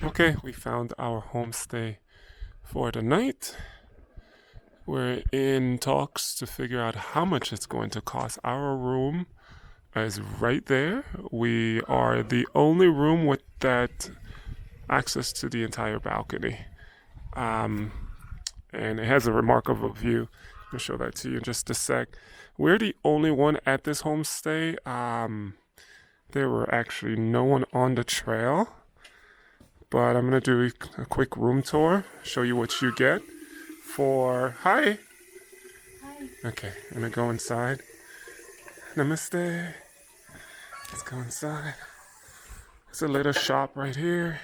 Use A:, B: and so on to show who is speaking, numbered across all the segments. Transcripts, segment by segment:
A: Okay, we found our homestay for the night. We're in talks to figure out how much it's going to cost. Our room is right there. We are the only room with that access to the entire balcony. Um, and it has a remarkable view. I'll show that to you in just a sec. We're the only one at this homestay. There were actually no one on the trail, but I'm gonna do a quick room tour, show you what you get for. Hi.
B: Hi.
A: Okay, I'm gonna go inside. Namaste. Let's go inside. There's a little shop right here.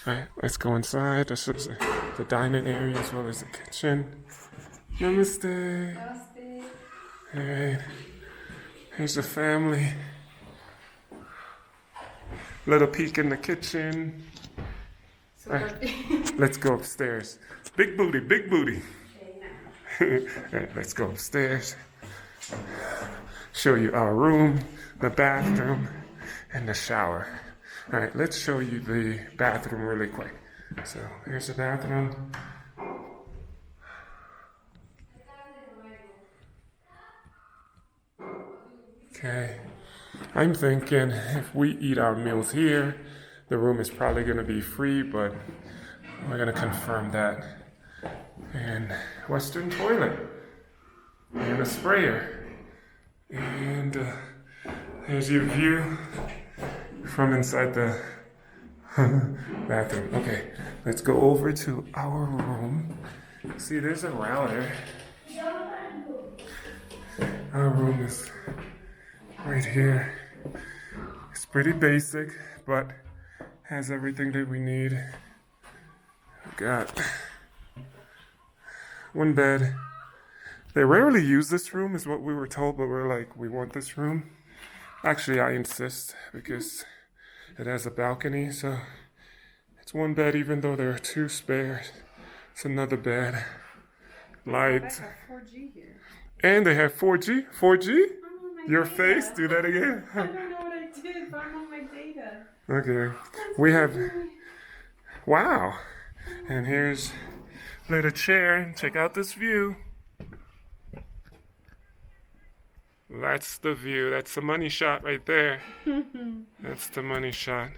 A: Alright, let's go inside. This is the dining area as well as the kitchen. Namaste.
B: Namaste.
A: Alright, here's the family. Little peek in the kitchen. Alright, let's go upstairs. Big booty, big booty. Alright, let's go upstairs. Show you our room, the bathroom, and the shower. Alright, let's show you the bathroom really quick. So here's the bathroom. Okay, I'm thinking if we eat our meals here, the room is probably going to be free, but we're going to confirm that. And Western toilet, and a sprayer, and there's your view from inside the bathroom. Okay, let's go over to our room. See, there's a router. Our room is right here. It's pretty basic, but has everything that we need. We got one bed. They rarely use this room, is what we were told, but we're like, we want this room. Actually, I insist because it has a balcony, so it's one bed, even though there are two spares. It's another bed. Lights.
B: I have 4G here.
A: And they have 4G. 4G?
B: I'm on my
A: Your
B: data.
A: face? Do that again.
B: I don't know what I did, but I'm on my data.
A: Okay. We have. Wow. And here's a little chair. Check out this view. That's the view. That's the money shot right there. That's the money shot.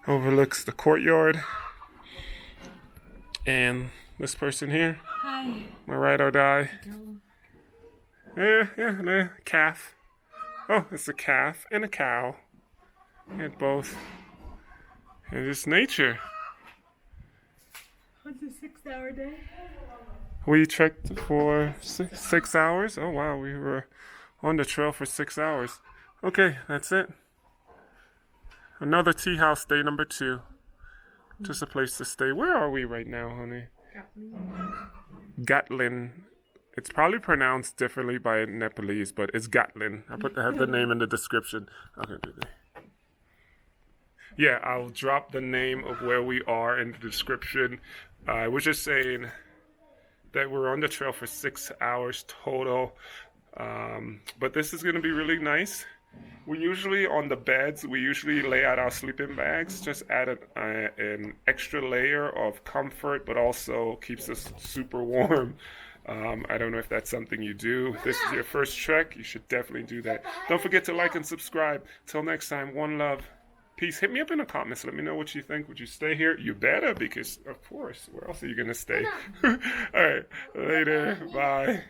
A: Overlooks the courtyard. And this person here,
B: Hi.
A: my ride or die. Yeah, calf. Oh, it's a calf and a cow. And both. And just nature.
B: What's a 6-hour day?
A: We trekked for 6 hours. Oh wow, we were on the trail for 6 hours. Okay, that's it. Another tea house, day number 2. Just a place to stay. Where are we right now, honey? Ghatlang. It's probably pronounced differently by Nepalese, but it's Gatlang. I have the name in the description. Okay, yeah, I'll drop the name of where we are in the description. I was just saying that we're on the trail for 6 hours total. But this is going to be really nice. We usually, on the beds, we usually lay out our sleeping bags, just add an extra layer of comfort, but also keeps us super warm. I don't know if that's something you do. If this is your first trek, you should definitely do that. Don't forget to like and subscribe. Till next time, one love. Peace. Hit me up in the comments. Let me know what you think. Would you stay here? You better, because, of course, where else are you going to stay? All right. Later. Bye.